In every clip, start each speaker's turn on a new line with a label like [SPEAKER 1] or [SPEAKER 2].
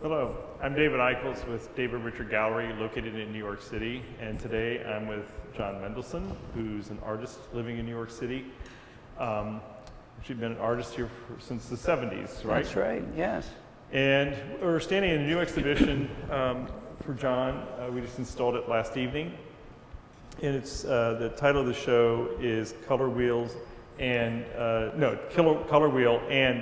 [SPEAKER 1] Hello, I'm David Eichholtz with David Richard Gallery located in New York City, and today I'm with John Mendelsohn, who's an artist living in New York City. She's been an artist here since the 70s, right?
[SPEAKER 2] That's right, yes.
[SPEAKER 1] And we're standing in a new exhibition for John. We just installed it last evening, and it's the title of the show is Color Wheel and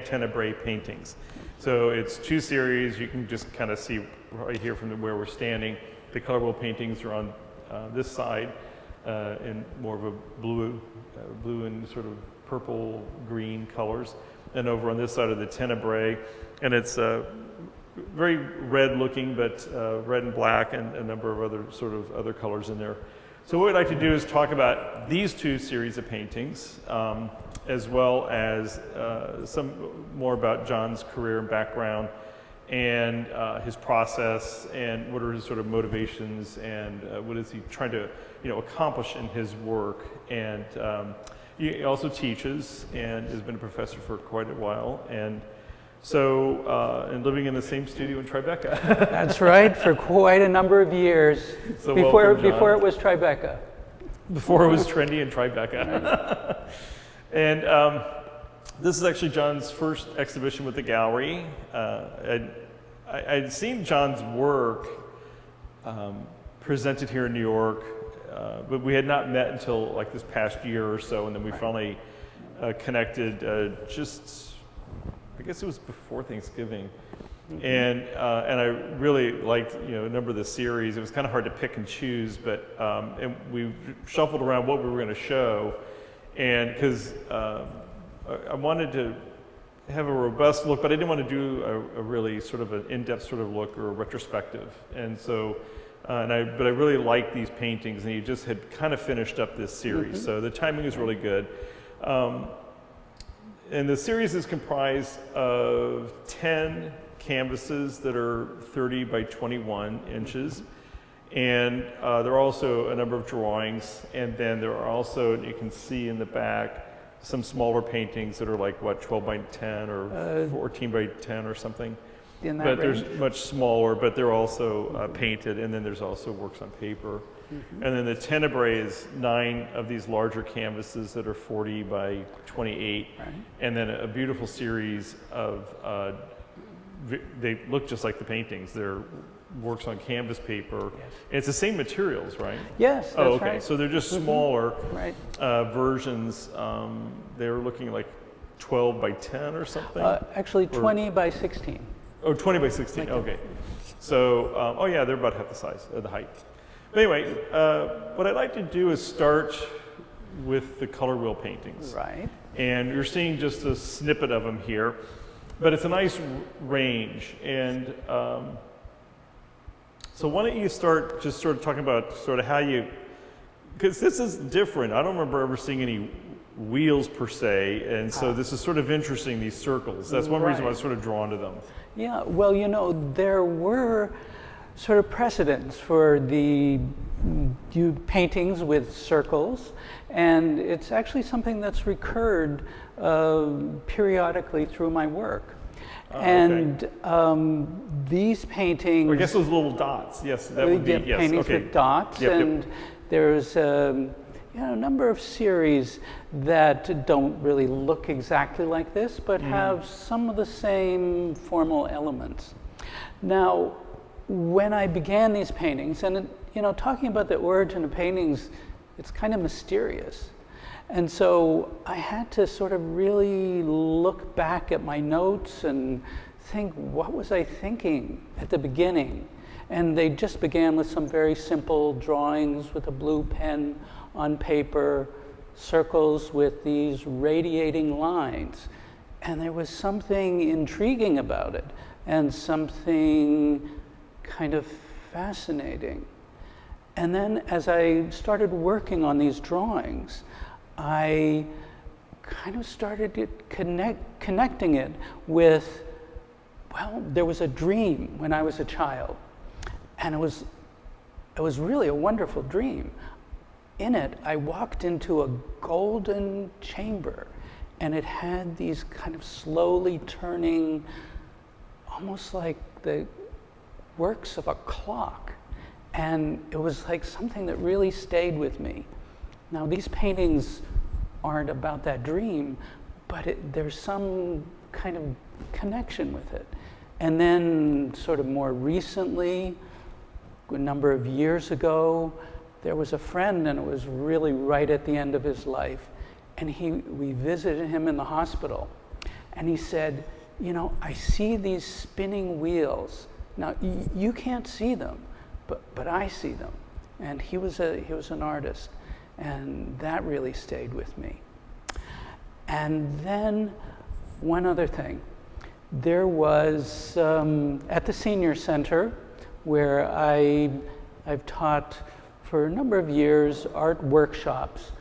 [SPEAKER 1] Tenebrae Paintings. So it's two series. You can just kind of see right here from where we're standing. The Color Wheel paintings are on this side in more of a blue and sort of purple green colors, and over on this side of the Tenebrae, and it's very red looking, but red and black and a number of other colors in there. So what we'd like to do is talk about these two series of paintings, as well as some more about John's career and background, and his process, and what are his sort of motivations, and what is he trying to, accomplish in his work. And he also teaches and has been a professor for quite a while, and so and living in the same studio in Tribeca.
[SPEAKER 2] That's right, for quite a number of years.
[SPEAKER 1] So
[SPEAKER 2] before
[SPEAKER 1] welcome, John.
[SPEAKER 2] it was Tribeca.
[SPEAKER 1] Before it was trendy in Tribeca. And this is actually John's first exhibition with the gallery. I'd seen John's work presented here in New York, but we had not met until like this past year or so, and then we finally connected I guess it was before Thanksgiving. Mm-hmm. And I really liked a number of the series. It was kind of hard to pick and choose, but and we shuffled around what we were going to show, and because I wanted to have a robust look, but I didn't want to do a really sort of an in-depth sort of look or a retrospective. And so, but I really liked these paintings, and he just had kind of finished up this series, mm-hmm. So the timing is really good. And the series is comprised of 10 canvases that are 30 by 21 inches. And there are also a number of drawings. And then there are also, you can see in the back, some smaller paintings that are like, 12 by 10 or 14 by 10 or something.
[SPEAKER 2] In that
[SPEAKER 1] but
[SPEAKER 2] range.
[SPEAKER 1] There's much smaller, but they're also painted. And then there's also works on paper. Mm-hmm. And then the Tenebrae is 9 of these larger canvases that are 40 by 28. Right. And then a beautiful series of, they look just like the paintings. They're works on canvas paper. Yes. And it's the same materials, right?
[SPEAKER 2] Yes, that's
[SPEAKER 1] okay.
[SPEAKER 2] Right.
[SPEAKER 1] So they're just smaller
[SPEAKER 2] right.
[SPEAKER 1] Versions. They were looking like 12 by 10 or something?
[SPEAKER 2] Actually 20 by 16.
[SPEAKER 1] Oh, 20 by 16, like okay. So, they're about half the size, the height. Anyway, what I'd like to do is start with the Color Wheel paintings.
[SPEAKER 2] Right.
[SPEAKER 1] And you're seeing just a snippet of them here, but it's a nice range. And so why don't you start just sort of talking about sort of how you, because this is different. I don't remember ever seeing any wheels per se, and so this is sort of interesting, these circles. That's one reason why I was sort of drawn to them.
[SPEAKER 2] Yeah, well, there were sort of precedents for the paintings with circles, and it's actually something that's recurred periodically through my work. And these paintings...
[SPEAKER 1] I guess those little dots, yes, that would be, yes,
[SPEAKER 2] paintings with dots, and there's a number of series that don't really look exactly like this, but have some of the same formal elements. Now, when I began these paintings, and talking about the origin of paintings, it's kind of mysterious. And so I had to sort of really look back at my notes and think, what was I thinking at the beginning? And they just began with some very simple drawings with a blue pen on paper, circles with these radiating lines. And there was something intriguing about it, and something kind of fascinating. And then as I started working on these drawings, I kind of started connecting it with, there was a dream when I was a child, and it was really a wonderful dream. In it, I walked into a golden chamber, and it had these kind of slowly turning, almost like the works of a clock. And it was like something that really stayed with me. Now, these paintings aren't about that dream, but there's some kind of connection with it. And then sort of more recently, a number of years ago, there was a friend, and it was really right at the end of his life, and we visited him in the hospital, and he said, you know, I see these spinning wheels. Now, you can't see them, but I see them. And he was an artist, and that really stayed with me. And then one other thing. There was, at the Senior Center, where I've taught for a number of years art workshops,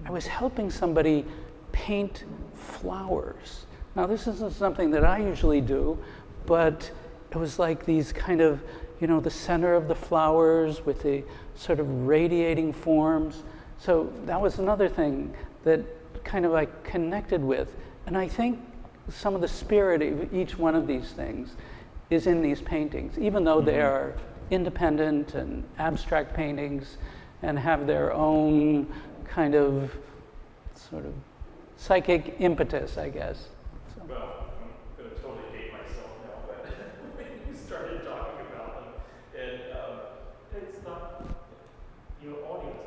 [SPEAKER 2] I was helping somebody paint flowers. Now, this isn't something that I usually do, but it was like these kind of, you know, the center of the flowers with the sort of radiating forms. So that was another thing that kind of I connected with. And I think some of the spirit of each one of these things is in these paintings, even though they are independent and abstract paintings and have their own kind of sort of psychic impetus, I guess. So.
[SPEAKER 1] Well, I'm going to totally date myself now, but when you started talking about them, and it's not, you know, audience.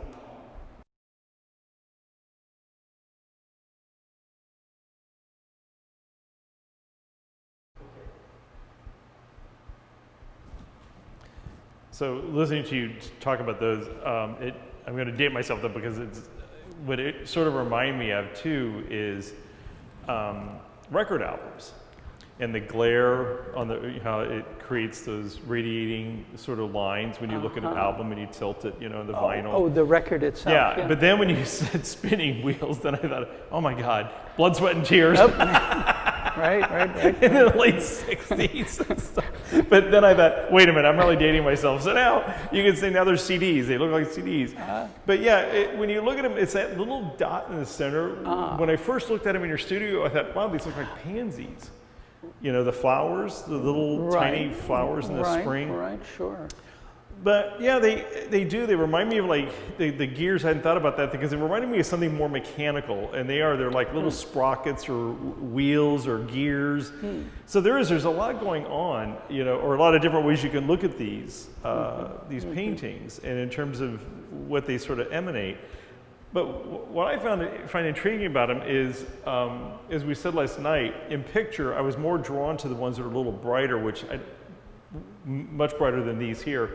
[SPEAKER 1] So listening to you talk about those, I'm going to date myself though, because what it sort of reminded me of too is record albums and the glare on how it creates those radiating sort of lines when you look at an album and you tilt it, you know, the vinyl.
[SPEAKER 2] Oh, the record itself.
[SPEAKER 1] Yeah, but then when you said spinning wheels, then I thought, oh my God, blood, sweat, and tears.
[SPEAKER 2] Yep. Right.
[SPEAKER 1] In the late 60s and stuff. But then I thought, wait a minute, I'm really dating myself. So now you can say now they're CDs. They look like CDs. But yeah, when you look at them, it's that little dot in the center. When I first looked at them in your studio, I thought, wow, these look like pansies. You know, the flowers, the little tiny flowers in the spring.
[SPEAKER 2] Right, sure.
[SPEAKER 1] But yeah, they do. They remind me of like the gears. I hadn't thought about that because it reminded me of something more mechanical, and they're like little sprockets or wheels or gears. So there's a lot going on, you know, or a lot of different ways you can look at these paintings, and in terms of what they sort of emanate. But what I find intriguing about them is, as we said last night, in picture, I was more drawn to the ones that are a little brighter, much brighter than these here.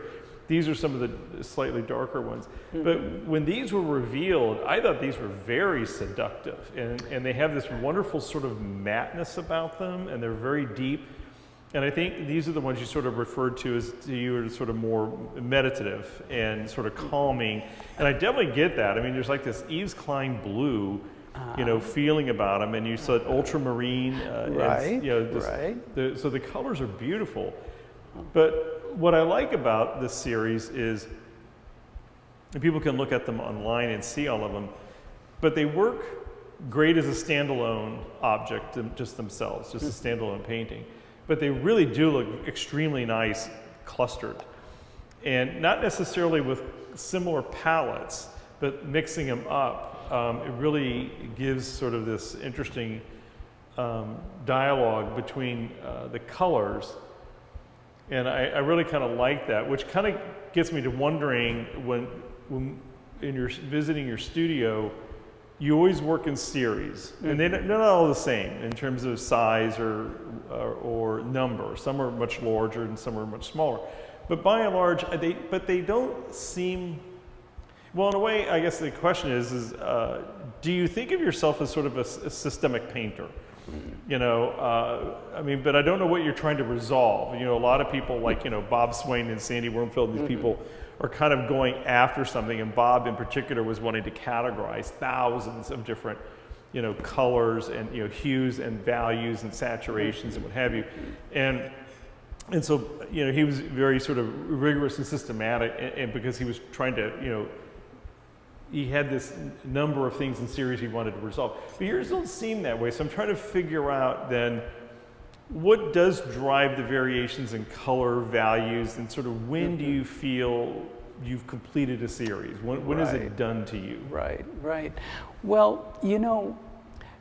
[SPEAKER 1] These are some of the slightly darker ones. But when these were revealed, I thought these were very seductive. And they have this wonderful sort of mattness about them, and they're very deep. And I think these are the ones you sort of referred to as you were sort of more meditative and sort of calming. And I definitely get that. I mean, there's like this Yves Klein blue, you know, feeling about them. And you said ultramarine. So the colors are beautiful. But what I like about this series is people can look at them online and see all of them, but they work great as a standalone object, just themselves, just a standalone painting. But they really do look extremely nice clustered. And not necessarily with similar palettes, but mixing them up, it really gives sort of this interesting dialogue between the colors. And I really kind of like that, which kind of gets me to wondering when you're visiting your studio, you always work in series, and they're not all the same in terms of size or number. Some are much larger and some are much smaller. But by and large, they don't seem, well, in a way, I guess the question is do you think of yourself as sort of a systemic painter? You know, I mean, but I don't know what you're trying to resolve. You know, a lot of people like, you know, Bob Swain and Sandy Wormfield, these people are kind of going after something, and Bob in particular was wanting to categorize thousands of different, you know, colors and, you know, hues and values and saturations and what have you. And so, you know, he was very sort of rigorous and systematic, and because he was trying to, you know, he had this number of things in series he wanted to resolve. But yours don't seem that way, so I'm trying to figure out then, what does drive the variations in color values, and sort of when do you feel you've completed a series? When is it done to you?
[SPEAKER 2] Right, right. Well, you know,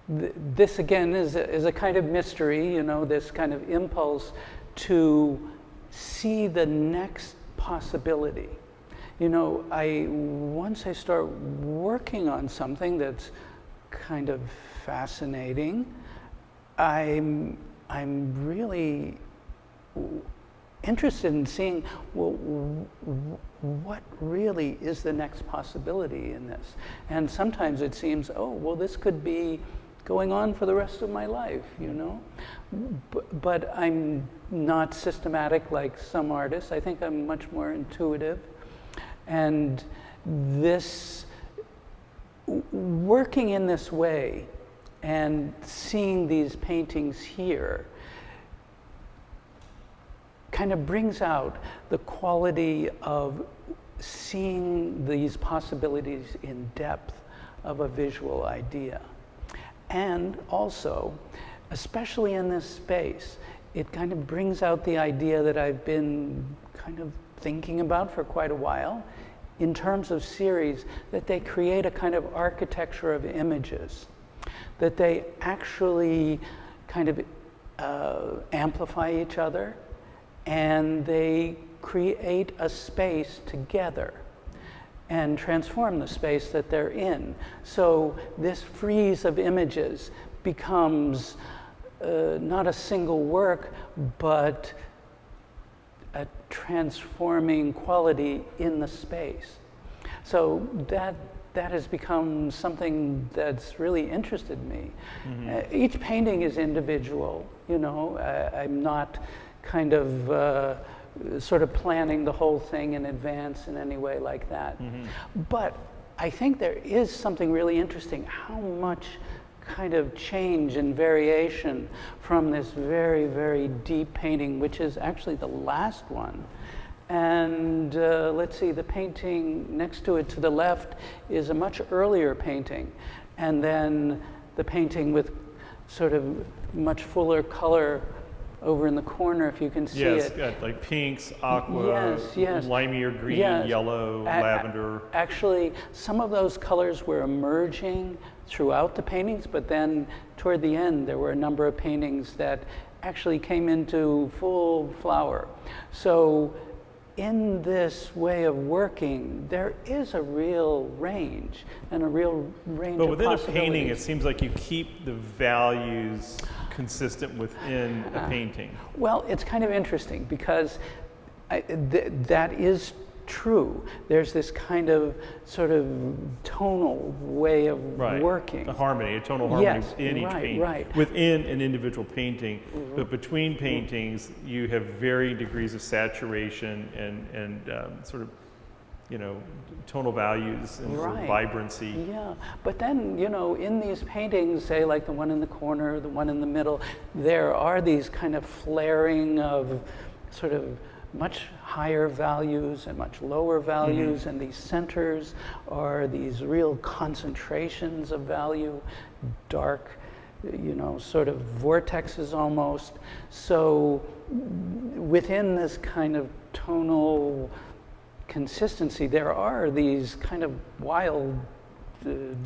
[SPEAKER 2] this again is a kind of mystery, you know, this kind of impulse to see the next possibility. You know, once I start working on something that's kind of fascinating, I'm really interested in seeing, well, what really is the next possibility in this? And sometimes it seems, oh, well, this could be going on for the rest of my life, you know? But I'm not systematic like some artists. I think I'm much more intuitive. And this, working in this way and seeing these paintings here kind of brings out the quality of seeing these possibilities in depth of a visual idea. And also, especially in this space, it kind of brings out the idea that I've been kind of thinking about for quite a while in terms of series, that they create a kind of architecture of images, that they actually kind of amplify each other, and they create a space together and transform the space that they're in. So this frieze of images becomes not a single work, but a transforming quality in the space. So that has become something that's really interested me. Mm-hmm. Each painting is individual, you know. I'm not kind of sort of planning the whole thing in advance in any way like that. Mm-hmm. But I think there is something really interesting, how much kind of change and variation from this very, very deep painting, which is actually the last one. And let's see, the painting next to it to the left is a much earlier painting. And then the painting with sort of much fuller color over in the corner, if you can see it.
[SPEAKER 1] Yes, got like pinks, aqua,
[SPEAKER 2] yes.
[SPEAKER 1] limey or green, yellow, lavender.
[SPEAKER 2] Actually, some of those colors were emerging throughout the paintings, but then toward the end, there were a number of paintings that actually came into full flower. So in this way of working, there is a real range and a real range of possibilities. But
[SPEAKER 1] within a painting, it seems like you keep the values consistent within a painting.
[SPEAKER 2] Well, it's kind of interesting because that is true. There's this kind of sort of tonal way of working.
[SPEAKER 1] A harmony, a tonal harmony in each painting. Within an individual painting, but between paintings, you have varying degrees of saturation and sort of, you know, tonal values and sort of vibrancy.
[SPEAKER 2] Yeah, but then, you know, in these paintings, say like the one in the corner, the one in the middle, there are these kind of flaring of sort of much higher values and much lower values, and these centers are these real concentrations of value, dark, you know, sort of vortexes almost. So within this kind of tonal consistency, there are these kind of wild
[SPEAKER 1] and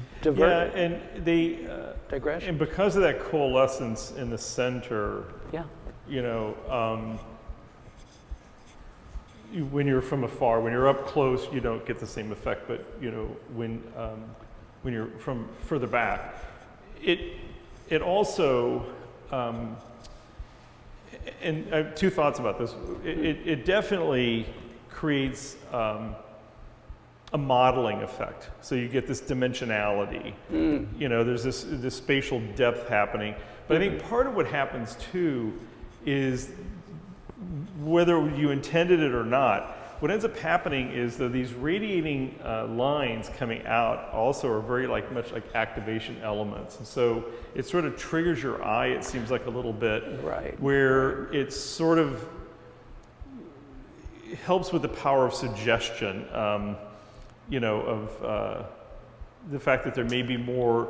[SPEAKER 1] they
[SPEAKER 2] digression.
[SPEAKER 1] And because of that coalescence in the center, you know, when you're from afar, when you're up close, you don't get the same effect. But you know, when you're from further back, it also, and I have two thoughts about this. It definitely creates a modeling effect. So you get this dimensionality. You know, there's this spatial depth happening. But I think part of what happens too is, whether you intended it or not, what ends up happening is that these radiating lines coming out also are very much like activation elements. And so it sort of triggers your eye, it seems like a little bit, where it sort of helps with the power of suggestion, you know, of the fact that there may be more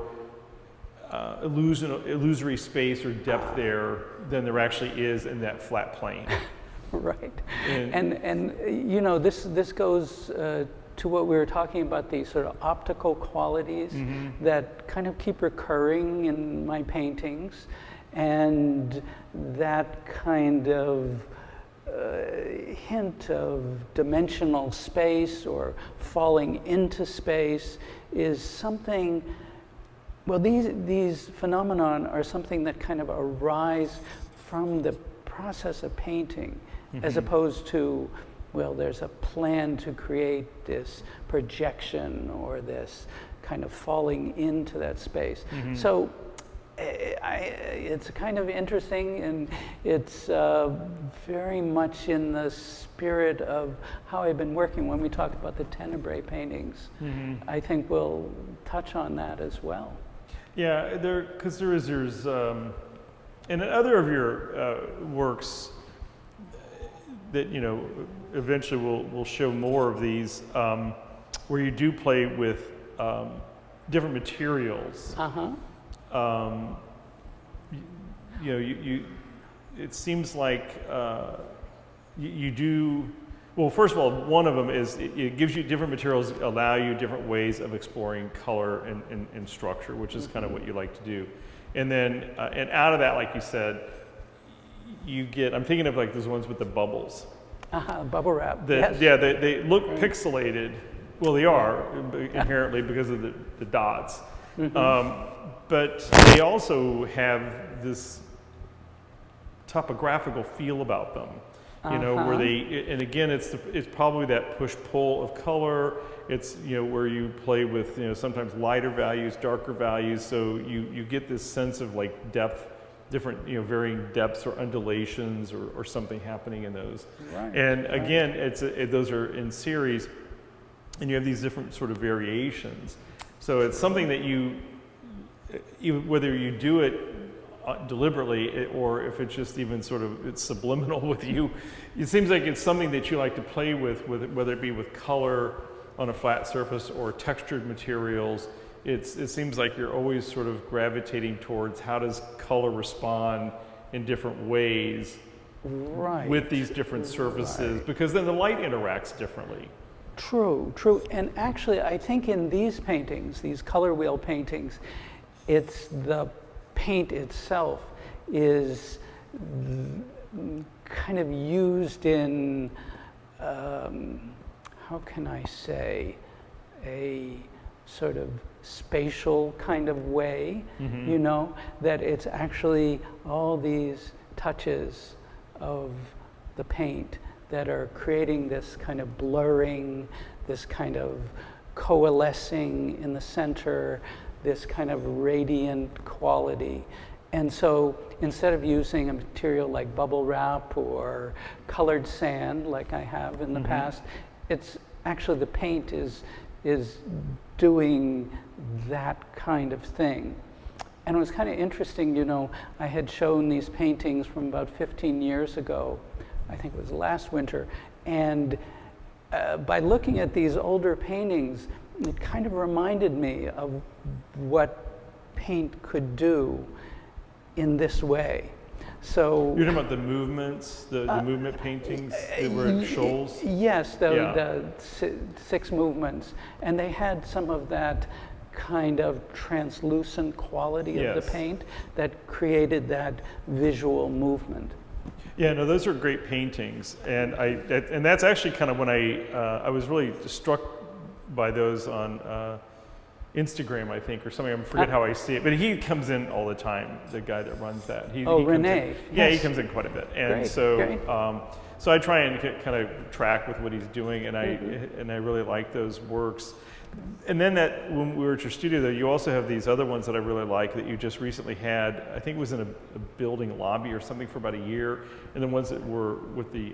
[SPEAKER 1] illusory space or depth there than there actually is in that flat plane.
[SPEAKER 2] Right. And you know, this goes to what we were talking about, these sort of optical qualities that kind of keep recurring in my paintings, and that kind of hint of dimensional space or falling into space is something. Well, these phenomenon are something that kind of arise from the process of painting, as opposed to, well, there's a plan to create this projection or this kind of falling into that space. So it's kind of interesting, and it's very much in the spirit of how I've been working when we talk about the Tenebrae paintings. I think we'll touch on that as well.
[SPEAKER 1] Yeah, because there's in other of your works that, you know, eventually we'll show more of these, where you do play with different materials. You know, it seems like you do. Well, first of all, one of them is it gives you different materials, allow you different ways of exploring color and structure, which is kind of what you like to do. And then, and out of that, like you said, you get, I'm thinking of like those ones with the bubbles.
[SPEAKER 2] Bubble wrap,
[SPEAKER 1] yes. Yeah, they look pixelated. Well, they are inherently because of the dots. But they also have this topographical feel about them. You know, where they, and again, it's probably that push-pull of color. It's, you know, where you play with, you know, sometimes lighter values, darker values, so you get this sense of like depth, different, you know, varying depths or undulations or something happening in those.
[SPEAKER 2] Right.
[SPEAKER 1] And again, those are in series, and you have these different sort of variations. So it's something that you whether you do it deliberately, or if it's just even sort of, it's subliminal with you, it seems like it's something that you like to play with whether it be with color on a flat surface or textured materials. It seems like you're always sort of gravitating towards how does color respond in different ways with these different surfaces, because then the light interacts differently.
[SPEAKER 2] True. And actually, I think in these paintings, these color wheel paintings, it's the paint itself is kind of used in, how can I say, a sort of spatial kind of way, you know, that it's actually all these touches of the paint that are creating this kind of blurring, this kind of coalescing in the center, this kind of radiant quality. And so instead of using a material like bubble wrap or colored sand like I have in the past, it's actually the paint is doing that kind of thing. And it was kind of interesting, you know, I had shown these paintings from about 15 years ago, I think it was last winter, and by looking at these older paintings, it kind of reminded me of what paint could do in this way. So
[SPEAKER 1] you're talking about the movements, the movement paintings that were in shoals?
[SPEAKER 2] Yes, the 6 movements, and they had some of that kind of translucent quality of the paint that created that visual movement.
[SPEAKER 1] Yeah, no, those are great paintings, and that's actually kind of when I was really struck by those on Instagram, I think, or something. I forget how I see it, but he comes in all the time. The guy that runs that.
[SPEAKER 2] Renee.
[SPEAKER 1] Yeah, he comes in quite a bit, and
[SPEAKER 2] great,
[SPEAKER 1] so
[SPEAKER 2] great.
[SPEAKER 1] So I try and kind of track with what he's doing, and I really like those works. And then that when we were at your studio, though, you also have these other ones that I really like that you just recently had. I think it was in a building lobby or something for about a year, and the ones that were with the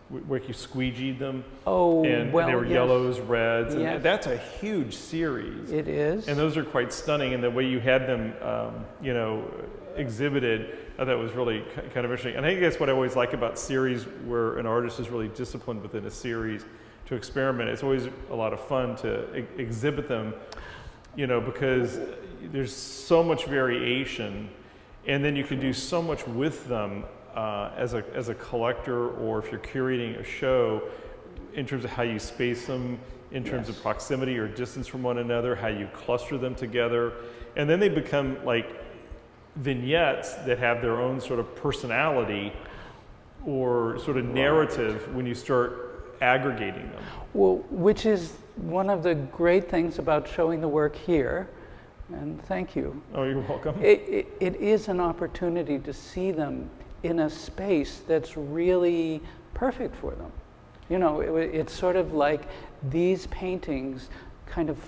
[SPEAKER 1] where you squeegeed them. And they were yellows, reds, and that's a huge series.
[SPEAKER 2] It is.
[SPEAKER 1] And those are quite stunning, and the way you had them, you know, exhibited, I thought was really kind of interesting. And I think that's what I always like about series, where an artist is really disciplined within a series to experiment. It's always a lot of fun to exhibit them, you know, because there's so much variation, and then you can do so much with them as a collector, or if you're curating a show, in terms of how you space them, in terms of proximity or distance from one another, how you cluster them together, and then they become like vignettes that have their own sort of personality or sort of narrative when you start aggregating them.
[SPEAKER 2] Well, which is one of the great things about showing the work here, and thank you.
[SPEAKER 1] Oh, you're welcome.
[SPEAKER 2] It is an opportunity to see them in a space that's really perfect for them. You know, it's sort of like these paintings kind of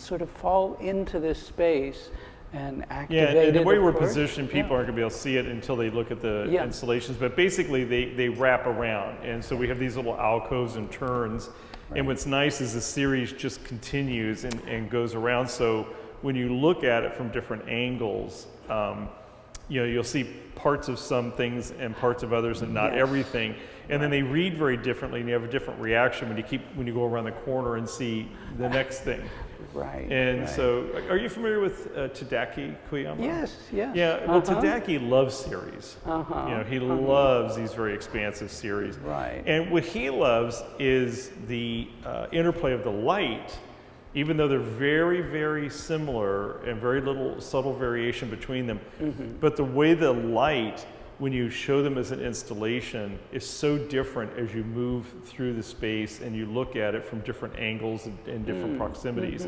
[SPEAKER 2] sort of fall into this space and activate it.
[SPEAKER 1] And the way we're
[SPEAKER 2] course.
[SPEAKER 1] positioned, people aren't going to be able to see it until they look at the installations, but basically they wrap around. And so we have these little alcoves and turns. Right. And what's nice is the series just continues and goes around. So when you look at it from different angles, you know, you'll see parts of some things and parts of others and not everything. And then they read very differently, and you have a different reaction when you go around the corner and see the next thing.
[SPEAKER 2] Right.
[SPEAKER 1] And so, are you familiar with Tadaki Koyama?
[SPEAKER 2] Yes.
[SPEAKER 1] Yeah, well, Tadaki loves series. You know, he loves these very expansive series.
[SPEAKER 2] Right.
[SPEAKER 1] And what he loves is the interplay of the light, even though they're very, very similar and very little subtle variation between them. But the way the light, when you show them as an installation, is so different as you move through the space and you look at it from different angles and different proximities.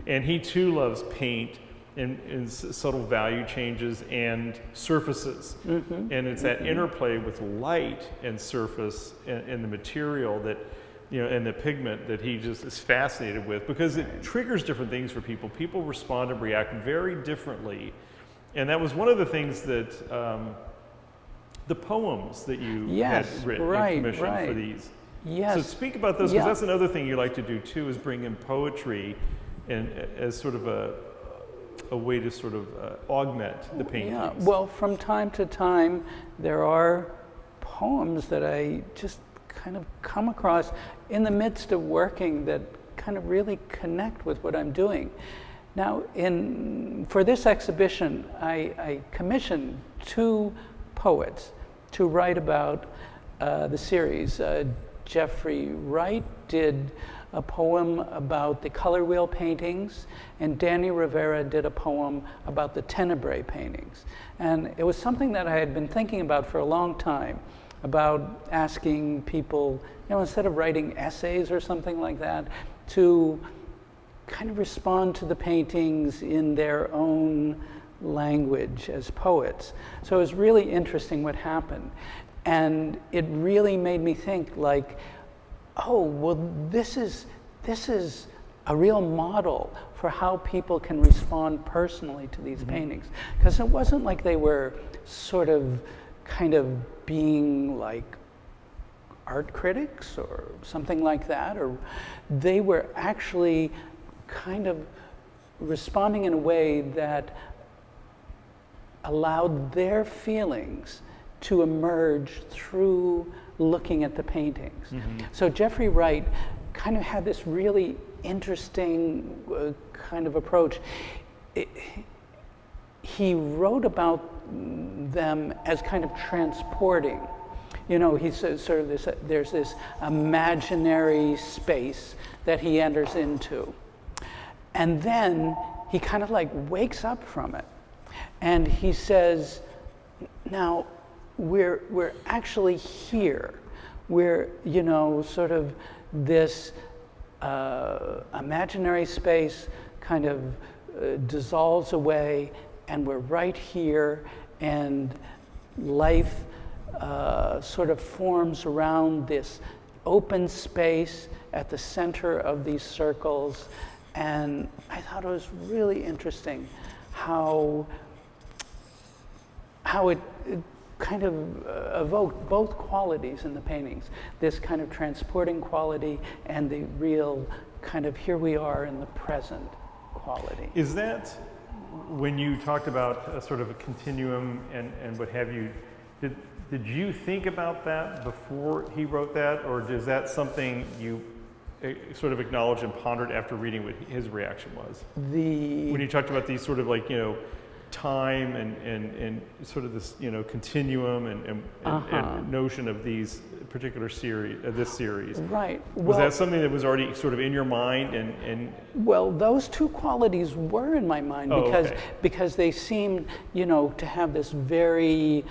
[SPEAKER 1] And he too loves paint and subtle value changes and surfaces. And it's that interplay with light and surface and the material that, you know, and the pigment that he just is fascinated with, because it triggers different things for people. People respond and react very differently. And that was one of the things that the poems that you had written and commissioned for these. So speak about those, because that's another thing you like to do too, is bring in poetry and as sort of a way to sort of augment the paintings.
[SPEAKER 2] Yeah, well, from time to time, there are poems that I just kind of come across in the midst of working that kind of really connect with what I'm doing. Now, for this exhibition, I commissioned 2 poets to write about the series. Cyphers Wright did a poem about the Color Wheel Paintings, and Danny Rivera did a poem about the Tenebrae Paintings. And it was something that I had been thinking about for a long time, about asking people, you know, instead of writing essays or something like that, to kind of respond to the paintings in their own language as poets. So it was really interesting what happened. And it really made me think, like, oh, well, this is a real model for how people can respond personally to these paintings. Because it wasn't like they were sort of kind of being like art critics or something like that, or they were actually kind of responding in a way that allowed their feelings to emerge through looking at the paintings. So Cyphers Wright kind of had this really interesting kind of approach. He wrote about them as kind of transporting. You know, he says sort of there's this imaginary space that he enters into. And then he kind of like wakes up from it. And he says, now we're actually here. We're, you know, sort of this imaginary space kind of dissolves away, and we're right here, and life sort of forms around this open space at the center of these circles. And I thought it was really interesting how it kind of evoked both qualities in the paintings, this kind of transporting quality and the real kind of here we are in the present quality.
[SPEAKER 1] Is that, when you talked about a sort of a continuum and what have you, did you think about that before he wrote that, or is that something you sort of acknowledged and pondered after reading what his reaction was?
[SPEAKER 2] The
[SPEAKER 1] When you talked about these sort of like, time and sort of this, continuum and notion of these particular series, this series.
[SPEAKER 2] right.
[SPEAKER 1] Was that something that was already sort of in your mind and
[SPEAKER 2] Well, those two qualities were in my mind
[SPEAKER 1] Oh,
[SPEAKER 2] because
[SPEAKER 1] okay.
[SPEAKER 2] because they seemed, to have this very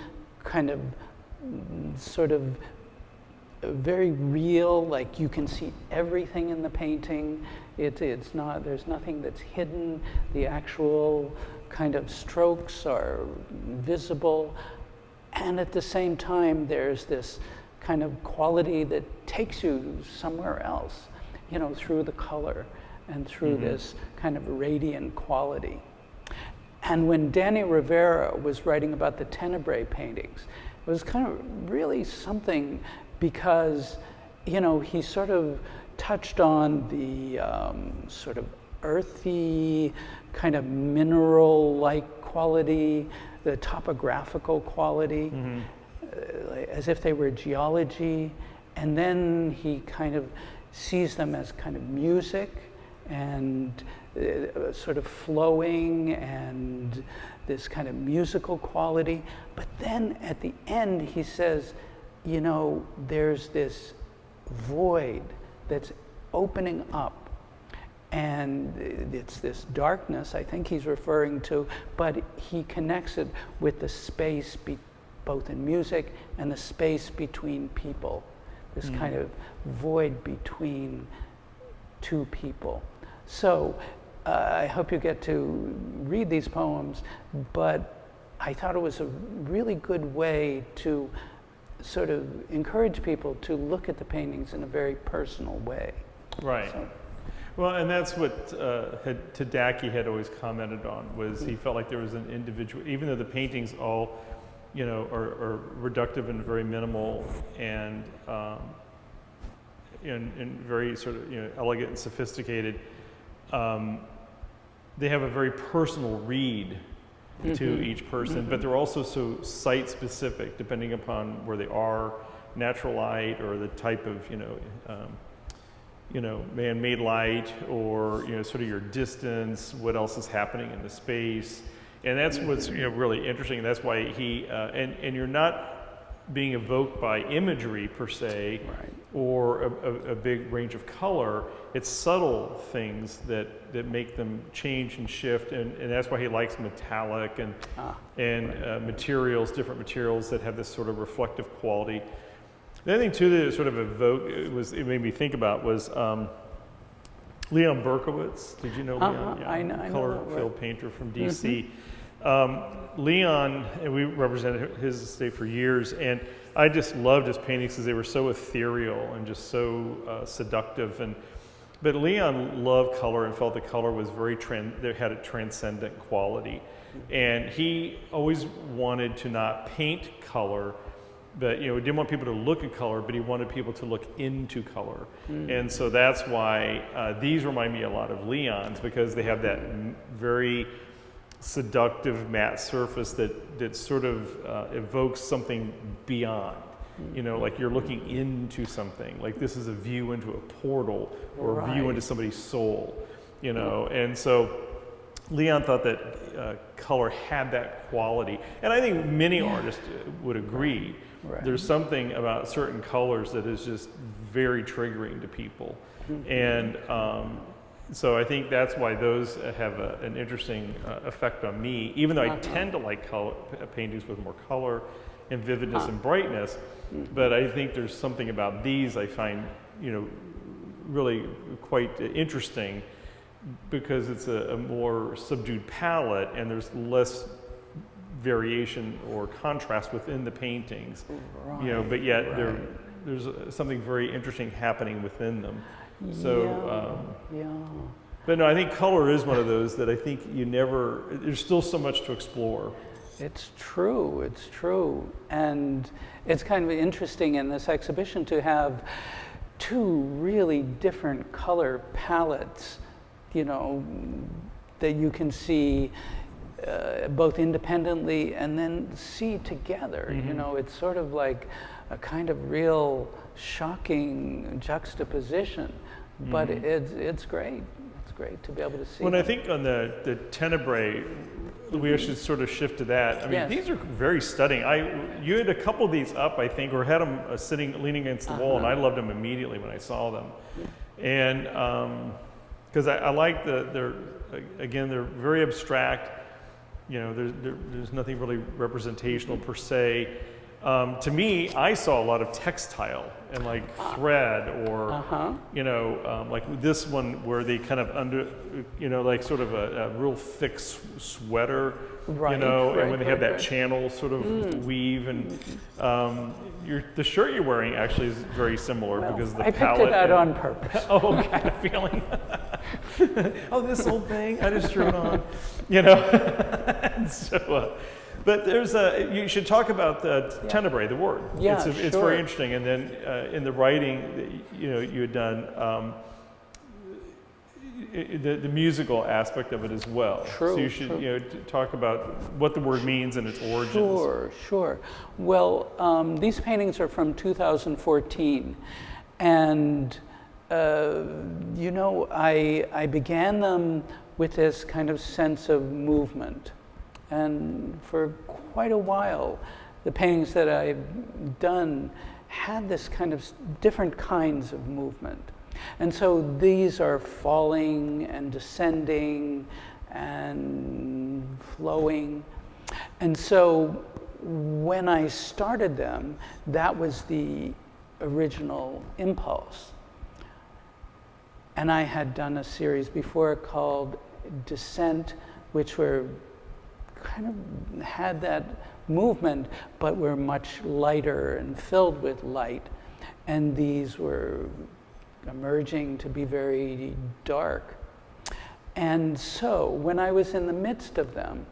[SPEAKER 2] kind of sort of very real, like you can see everything in the painting. It's not, there's nothing that's hidden. The actual kind of strokes are visible. And at the same time, there's this kind of quality that takes you somewhere else, through the color and through this kind of radiant quality. And when Danny Rivera was writing about the Tenebrae paintings, it was kind of really something because, he sort of touched on the sort of earthy, kind of mineral-like quality, the topographical quality, as if they were geology. And then he kind of sees them as kind of music and sort of flowing and this kind of musical quality. But then at the end, he says, there's this void that's opening up. And it's this darkness, I think he's referring to, but he connects it with the space both in music and the space between people, this kind of void between two people. So I hope you get to read these poems, but I thought it was a really good way to sort of encourage people to look at the paintings in a very personal way.
[SPEAKER 1] Right.
[SPEAKER 2] So,
[SPEAKER 1] Well, and that's what Tadaki had always commented on, was he felt like there was an individual, even though the paintings all, are reductive and very minimal and very sort of, elegant and sophisticated, they have a very personal read to each person, but they're also so site specific, depending upon where they are, natural light or the type of, man-made light, or sort of your distance, what else is happening in the space, and that's what's really interesting. That's why he and you're not being evoked by imagery per se,
[SPEAKER 2] right.
[SPEAKER 1] or a big range of color. It's subtle things that make them change and shift, and that's why he likes metallic and materials, different materials that have this sort of reflective quality. The other thing too that it sort of evoked, it made me think about was Leon Berkowitz. Did you know Leon? Yeah,
[SPEAKER 2] I know
[SPEAKER 1] Color
[SPEAKER 2] that,
[SPEAKER 1] Wheel painter from DC. Leon, and we represented his estate for years, and I just loved his paintings because they were so ethereal and just so seductive. But Leon loved color and felt the color was they had a transcendent quality, and he always wanted to not paint color, but he didn't want people to look at color, but he wanted people to look into color. And so that's why these remind me a lot of Leon's, because they have that very seductive matte surface that sort of evokes something beyond. Like you're looking into something, like this is a view into a portal or a view into somebody's soul, and so Leon thought that color had that quality, and I think many artists would agree.
[SPEAKER 2] Right.
[SPEAKER 1] There's something about certain colors that is just very triggering to people, and so I think that's why those have an interesting effect on me, even though I tend to like paintings with more color and vividness and brightness. But I think there's something about these I find, really quite interesting, because it's a more subdued palette and there's less variation or contrast within the paintings, but yet there's something very interesting happening within them. So, but no, I think color is one of those that I think there's still so much to explore.
[SPEAKER 2] It's true, and it's kind of interesting in this exhibition to have two really different color palettes, that you can see both independently and then see together. It's sort of like a kind of real shocking juxtaposition but it's great. It's great to be able to see.
[SPEAKER 1] When I
[SPEAKER 2] them.
[SPEAKER 1] think on the tenebrae, we should sort of shift to that. I mean,
[SPEAKER 2] Yes.
[SPEAKER 1] these are very stunning. You had a couple of these up, I think, or had them leaning against the wall, and I loved them immediately when I saw them. And because I like they're very abstract. You know, there's nothing really representational per se. To me, I saw a lot of textile and like thread or, you know, like this one where they kind of like sort of a real thick sweater, you know, and when they have that channel sort of weave. And the shirt you're wearing actually is very similar because the
[SPEAKER 2] I picked
[SPEAKER 1] palette.
[SPEAKER 2] it out on purpose.
[SPEAKER 1] Oh, kind of feeling. Oh, this old thing, I just threw it on, you know. And so, but you should talk about the tenebrae, the word.
[SPEAKER 2] Yeah,
[SPEAKER 1] it's
[SPEAKER 2] sure.
[SPEAKER 1] very interesting. And then in the writing, you know, you had done the musical aspect of it as well.
[SPEAKER 2] True,
[SPEAKER 1] So you should, you know, talk about what the word means and its origins.
[SPEAKER 2] Sure. Well, these paintings are from 2014, and you know, I began them with this kind of sense of movement. And for quite a while, the paintings that I've done had this kind of different kinds of movement. And so these are falling and descending and flowing. And so when I started them, that was the original impulse. And I had done a series before called Descent, which were kind of had that movement, but were much lighter and filled with light. And these were emerging to be very dark. And so when I was in the midst of them,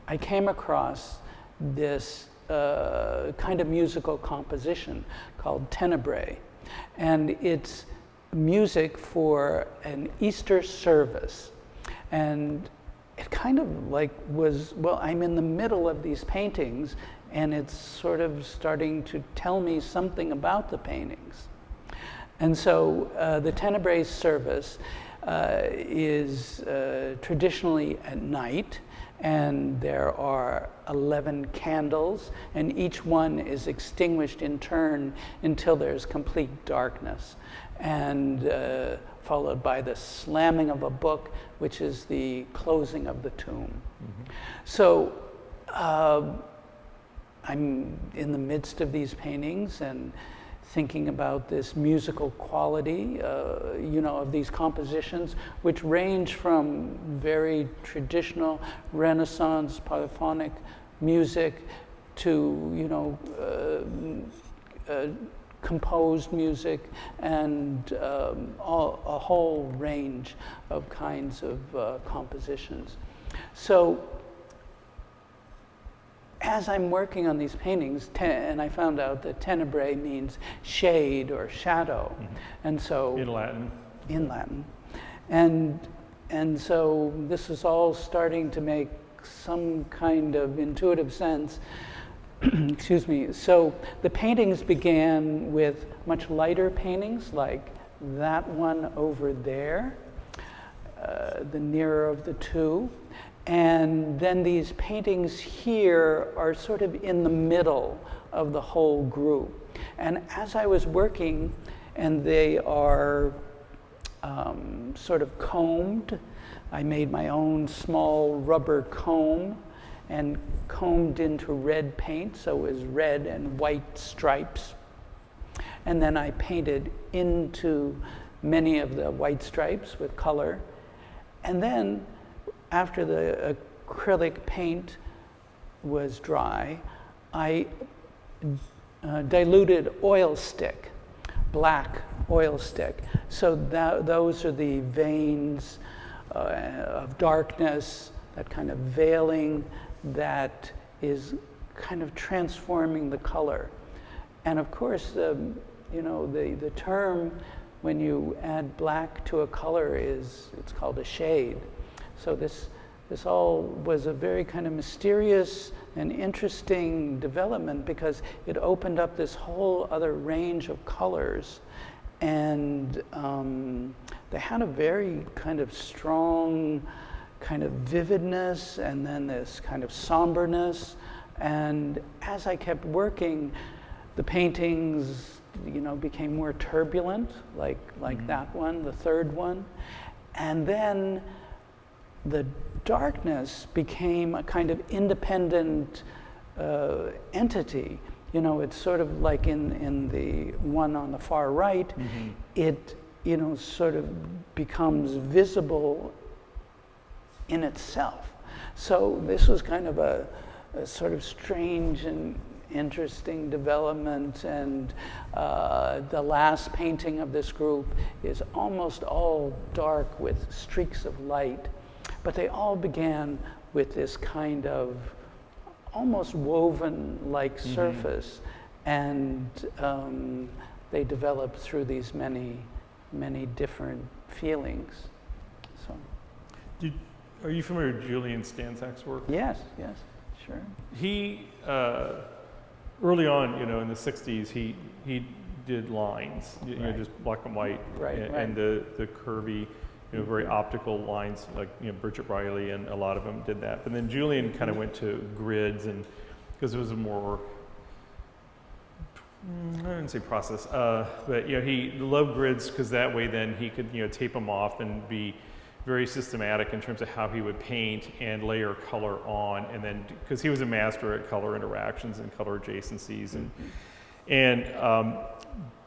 [SPEAKER 2] I came across this kind of musical composition called Tenebrae. And it's music for an Easter service. And it kind of like was, well, I'm in the middle of these paintings and it's sort of starting to tell me something about the paintings. And so the Tenebrae service is traditionally at night, and there are 11 candles, and each one is extinguished in turn until there's complete darkness, and followed by the slamming of a book, which is the closing of the tomb. So I'm in the midst of these paintings and thinking about this musical quality, you know, of these compositions, which range from very traditional Renaissance polyphonic music to, you know, composed music and a whole range of kinds of compositions. So as I'm working on these paintings, and I found out that tenebrae means shade or shadow, and so
[SPEAKER 1] In Latin.
[SPEAKER 2] And so this is all starting to make some kind of intuitive sense. Excuse me. So the paintings began with much lighter paintings, like that one over there, the nearer of the two. And then these paintings here are sort of in the middle of the whole group. And as I was working, and they are sort of combed, I made my own small rubber comb and combed into red paint, so it was red and white stripes. And then I painted into many of the white stripes with color. And then after the acrylic paint was dry, I diluted oil stick, black oil stick. So those are the veins of darkness, that kind of veiling that is kind of transforming the color. And of course, you know, the term when you add black to a color it's called a shade. So this all was a very kind of mysterious and interesting development because it opened up this whole other range of colors and they had a very kind of strong kind of vividness and then this kind of somberness. And as I kept working, the paintings, became more turbulent, like that one, the third one. And then the darkness became a kind of independent entity. It's sort of like in the one on the far right, it, sort of becomes visible in itself. So this was kind of a sort of strange and interesting development, and the last painting of this group is almost all dark with streaks of light, but they all began with this kind of almost woven-like surface, and they developed through these many different feelings. So,
[SPEAKER 1] are you familiar with Julian Stanczak's work?
[SPEAKER 2] yes, sure.
[SPEAKER 1] He early on, in the 60s, he did lines, just black and white, and the curvy, very optical lines, like Bridget Riley and a lot of them did that. But then Julian kind of went to grids, and because it was a more, I wouldn't say process, but he loved grids because that way then he could tape them off and be very systematic in terms of how he would paint and layer color on, and then because he was a master at color interactions and color adjacencies,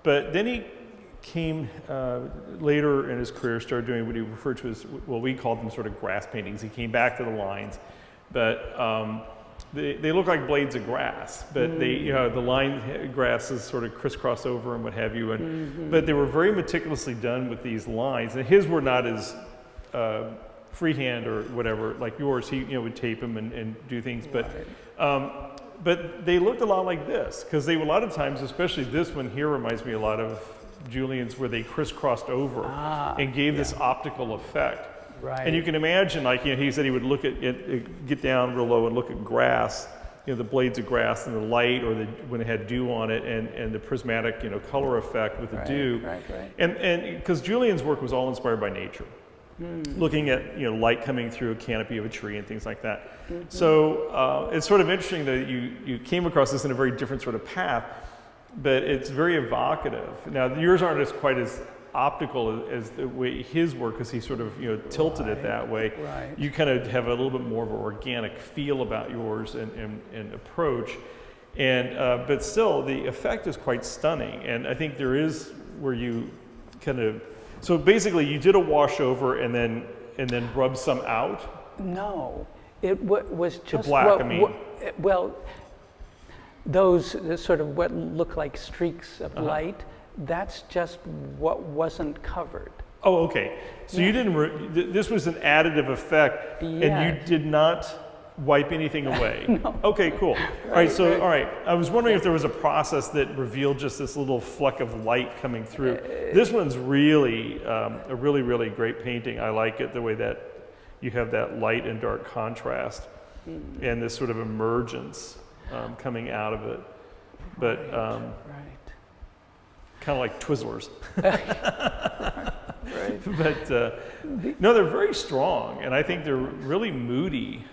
[SPEAKER 1] but then he came later in his career, started doing what he referred to as, well, we called them sort of grass paintings. He came back to the lines, but they look like blades of grass, but they, the line grasses sort of crisscross over and what have you, and but they were very meticulously done with these lines, and his were not as freehand or whatever like yours. He would tape them and do things, but they looked a lot like this, because they were a lot of times, especially this one here reminds me a lot of Julian's, where they crisscrossed over and gave this optical effect.
[SPEAKER 2] Right.
[SPEAKER 1] And you can imagine, like he said, he would look at it, get down real low and look at grass, the blades of grass and the light, or when it had dew on it, and the prismatic color effect with the dew.
[SPEAKER 2] Right.
[SPEAKER 1] And because Julian's work was all inspired by nature. Looking at light coming through a canopy of a tree and things like that. So it's sort of interesting that you came across this in a very different sort of path, but it's very evocative. Now yours aren't as quite as optical as the way his work, because he sort of tilted it that way.
[SPEAKER 2] Right.
[SPEAKER 1] You kind of have a little bit more of an organic feel about yours and approach, and but still the effect is quite stunning. And I think there is where you kind of. So basically, you did a wash over and then rub some out?
[SPEAKER 2] No, it was just
[SPEAKER 1] the black.
[SPEAKER 2] Those sort of what look like streaks of light. That's just what wasn't covered.
[SPEAKER 1] Oh, okay. So you didn't. This was an additive effect, and you did not wipe anything away.
[SPEAKER 2] No.
[SPEAKER 1] Okay, cool. All right. I was wondering if there was a process that revealed just this little fleck of light coming through. This one's really a really great painting. I like it the way that you have that light and dark and this sort of emergence coming out of it. But kind of like Twizzlers.
[SPEAKER 2] Right.
[SPEAKER 1] But no, they're very strong, and I think they're really moody.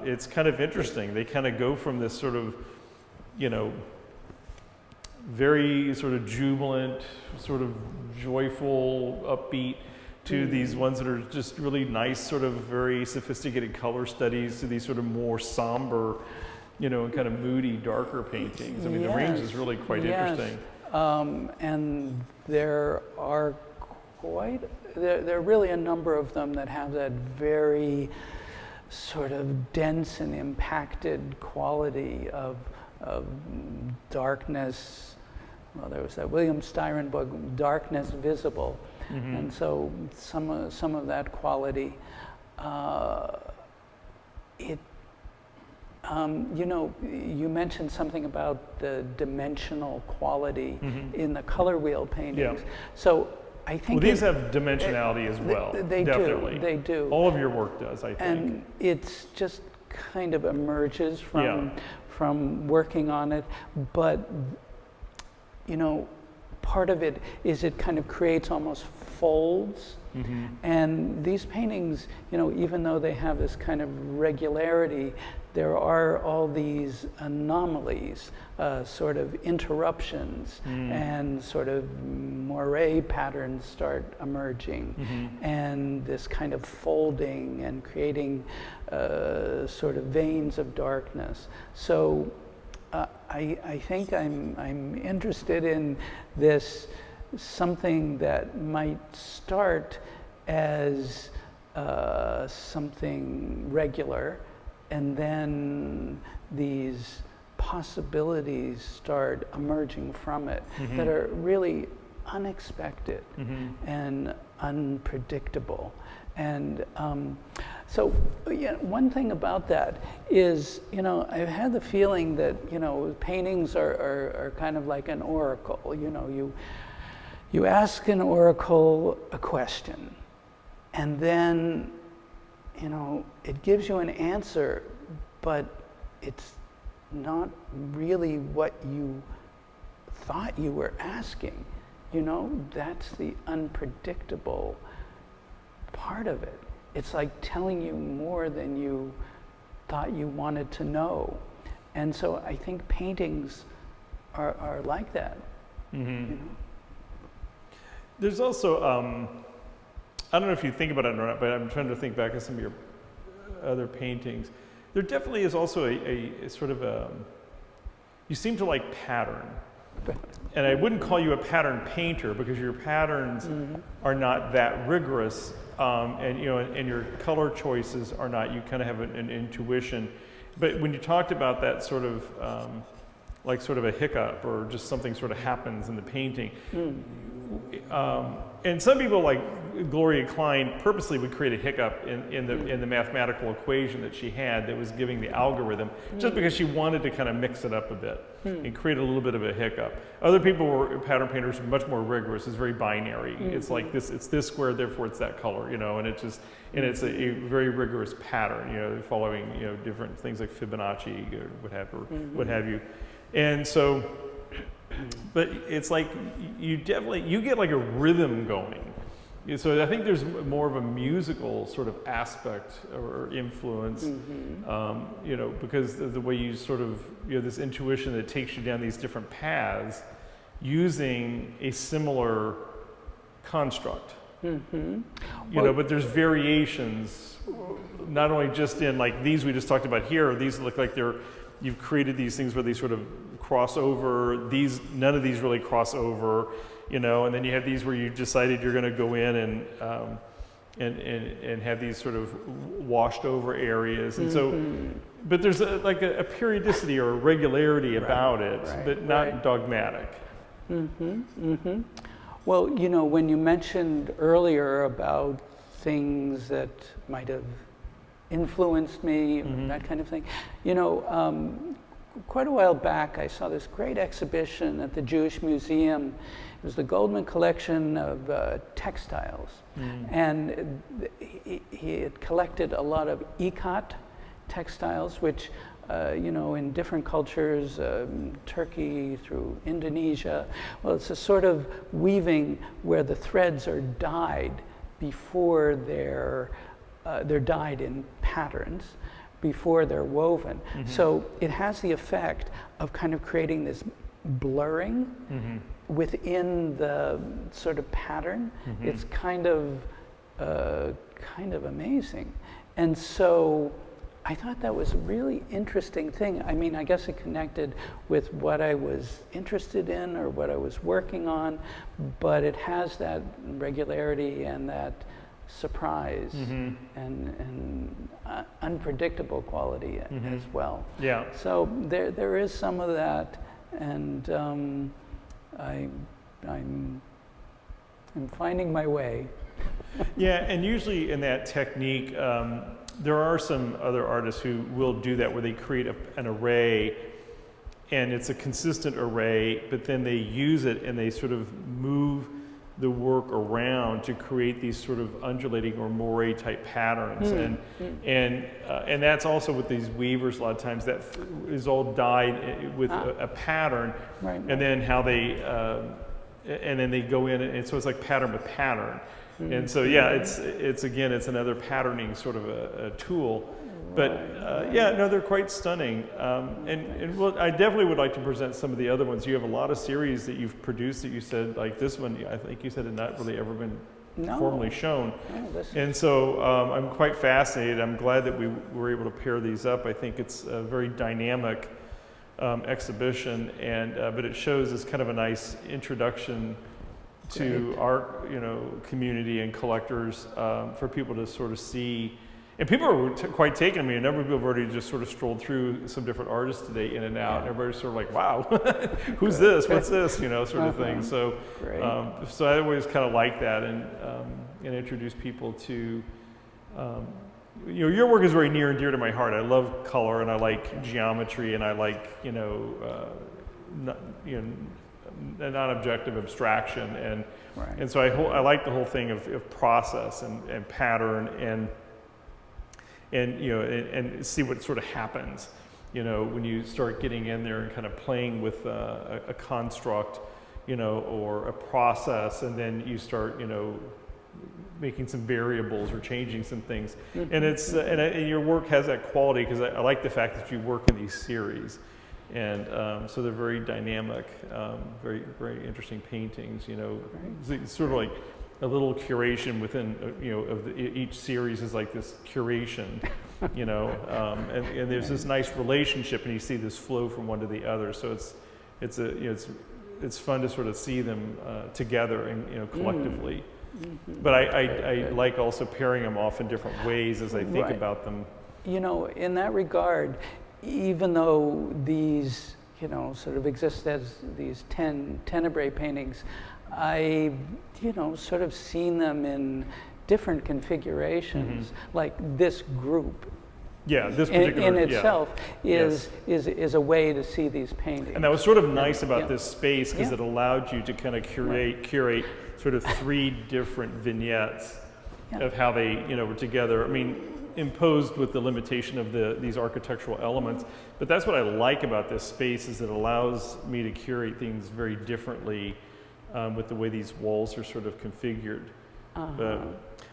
[SPEAKER 1] It's kind of interesting. They kind of go from this sort of, very sort of jubilant, sort of joyful, upbeat, to these ones that are just really nice, sort of very sophisticated color studies, to these sort of more somber, and kind of moody, darker paintings. I mean, the range is really quite interesting.
[SPEAKER 2] And there are there are really a number of them that have that very sort of dense and impacted quality of darkness. Well, there was that William Styron book, Darkness Visible, and so some of that quality. You mentioned something about the dimensional quality in the color wheel paintings.
[SPEAKER 1] Yeah.
[SPEAKER 2] So I think
[SPEAKER 1] these have dimensionality as well.
[SPEAKER 2] They
[SPEAKER 1] definitely.
[SPEAKER 2] do. They do.
[SPEAKER 1] All of your work does, I think.
[SPEAKER 2] And it's just kind of emerges from working on it. But part of it is it kind of creates almost folds. And these paintings, you know, even though they have this kind of regularity, there are all these anomalies, sort of interruptions, and sort of moire patterns start emerging, and this kind of folding and creating sort of veins of darkness. So I think I'm interested in this, something that might start as something regular, and then these possibilities start emerging from it that are really unexpected and unpredictable. And so, yeah, one thing about that is, you know, I've had the feeling that, you know, paintings are kind of like an oracle. You know, you ask an oracle a question, and then, you know, it gives you an answer, but it's not really what you thought you were asking. You know, that's the unpredictable part of it. It's like telling you more than you thought you wanted to know. And so I think paintings are like that. You know?
[SPEAKER 1] There's also, I don't know if you think about it or not, but I'm trying to think back at some of your other paintings. There definitely is also a sort of a, you seem to like pattern. And I wouldn't call you a pattern painter because your patterns are not that rigorous, and you know, and your color choices are not. You kind of have an intuition. But when you talked about that sort of, like sort of a hiccup or just something sort of happens in the painting, and some people like Gloria Klein purposely would create a hiccup in the mathematical equation that she had that was giving the algorithm, just because she wanted to kind of mix it up a bit and create a little bit of a hiccup. Other people were pattern painters, much more rigorous. It's very binary. It's like this, it's this square, therefore it's that color, you know, and it's just, and it's a very rigorous pattern, you know, following, you know, different things like Fibonacci or what have you. And so, but it's like you get like a rhythm going. So I think there's more of a musical sort of aspect or influence, you know, because of the way you sort of, you know, this intuition that takes you down these different paths using a similar construct. You know, but there's variations, not only just in like these we just talked about here, these look like you've created these things where they sort of cross over. None of these really cross over, you know, and then you have these where you decided you're going to go in and have these sort of washed over areas, and so, but there's like a periodicity or a regularity about it, but not dogmatic.
[SPEAKER 2] Well, you know, when you mentioned earlier about things that might have influenced me, that kind of thing, you know, quite a while back I saw this great exhibition at the Jewish Museum. It was the Goldman collection of textiles, and he had collected a lot of ikat textiles, which you know, in different cultures, Turkey through Indonesia, well, it's a sort of weaving where the threads are dyed before they're dyed in patterns before they're woven. So it has the effect of kind of creating this blurring within the sort of pattern. It's kind of amazing. And so I thought that was a really interesting thing. I mean, I guess it connected with what I was interested in or what I was working on, but it has that regularity and that surprise and unpredictable quality as well.
[SPEAKER 1] Yeah.
[SPEAKER 2] So there is some of that, and I'm finding my way.
[SPEAKER 1] Yeah, and usually in that technique, there are some other artists who will do that, where they create an array, and it's a consistent array, but then they use it and they sort of move the work around to create these sort of undulating or moire type patterns, and that's also with these weavers. A lot of times that is all dyed with a pattern, and then how they and then they go in, and so it's like pattern with pattern. And so, yeah, it's again, it's another patterning sort of a tool. But yeah, no, they're quite stunning. And well, I definitely would like to present some of the other ones. You have a lot of series that you've produced that you said, like this one, I think you said had not really ever been formally shown. And so I'm quite fascinated. I'm glad that we were able to pair these up. I think it's a very dynamic exhibition, and but it shows as kind of a nice introduction to our community and collectors, for people to sort of see. And people are quite taken. I mean, a number of people have already just sort of strolled through some different artists today, in and out. And everybody's sort of like, wow, who's this? What's this? You know, sort of thing. So, so I always kind of like that, and introduce people to, your work is very near and dear to my heart. I love color, and I like geometry, and I like, non-objective abstraction, and so I like the whole thing of process and pattern and see what sort of happens, when you start getting in there and kind of playing with a construct, or a process, and then you start, making some variables or changing some things. And it's and your work has that quality, because I like the fact that you work in these series, and so they're very dynamic, very, very interesting paintings. It's sort of like a little curation within, each series is like this curation, and there's this nice relationship, and you see this flow from one to the other. So it's fun to sort of see them together and collectively. But I like also pairing them off in different ways as I think about them.
[SPEAKER 2] In that regard, even though these sort of exist as these 10 tenebrae paintings, I, sort of seen them in different configurations, like this group.
[SPEAKER 1] Yeah, this particular
[SPEAKER 2] in itself is a way to see these paintings.
[SPEAKER 1] And that was sort of nice about this space, because it allowed you to kind of curate sort of 3 different vignettes of how they, were together. I mean, imposed with the limitation of these architectural elements. But that's what I like about this space, is it allows me to curate things very differently, with the way these walls are sort of configured. But,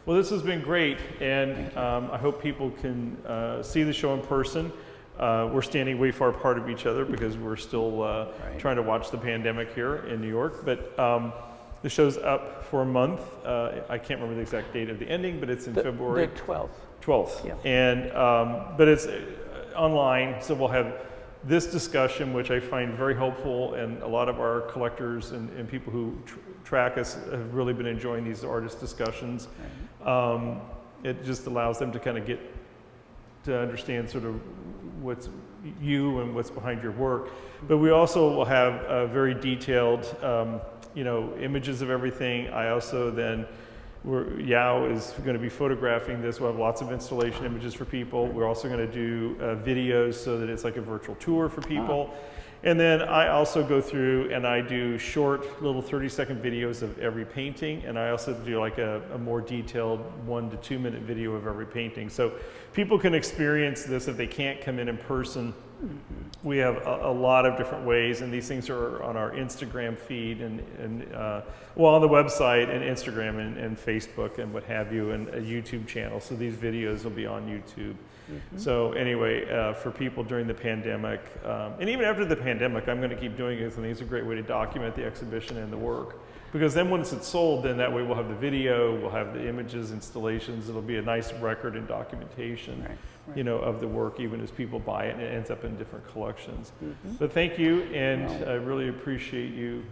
[SPEAKER 1] well, this has been great, and I hope people can see the show in person. We're standing way far apart of each other because we're still trying to watch the pandemic here in New York. But the show's up for a month. I can't remember the exact date of the ending, but it's in February.
[SPEAKER 2] The 12th.
[SPEAKER 1] 12th.
[SPEAKER 2] Yeah.
[SPEAKER 1] And but it's online, so we'll have this discussion, which I find very helpful, and a lot of our collectors and people who track us have really been enjoying these artist discussions. It just allows them to kind of get to understand sort of what's you and what's behind your work. But we also will have very detailed, images of everything. I also then, Yao is going to be photographing this. We'll have lots of installation images for people. We're also going to do videos, so that it's like a virtual tour for people. And then I also go through and I do short little 30-second videos of every painting, and I also do like a more detailed 1 to 2 minute video of every painting. So people can experience this if they can't come in person. We have a lot of different ways, and these things are on our Instagram feed and on the website and Instagram and Facebook and what have you, and a YouTube channel. So these videos will be on YouTube. So anyway, for people during the pandemic, and even after the pandemic, I'm going to keep doing it. I think it's a great way to document the exhibition and the work. Because then once it's sold, then that way we'll have the video, we'll have the images, installations. It'll be a nice record and documentation, of the work, even as people buy it, and it ends up in different collections. But thank you, and I really appreciate you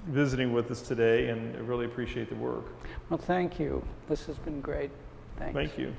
[SPEAKER 1] visiting with us today, and I really appreciate the work.
[SPEAKER 2] Well, thank you. This has been great. Thanks.
[SPEAKER 1] Thank you.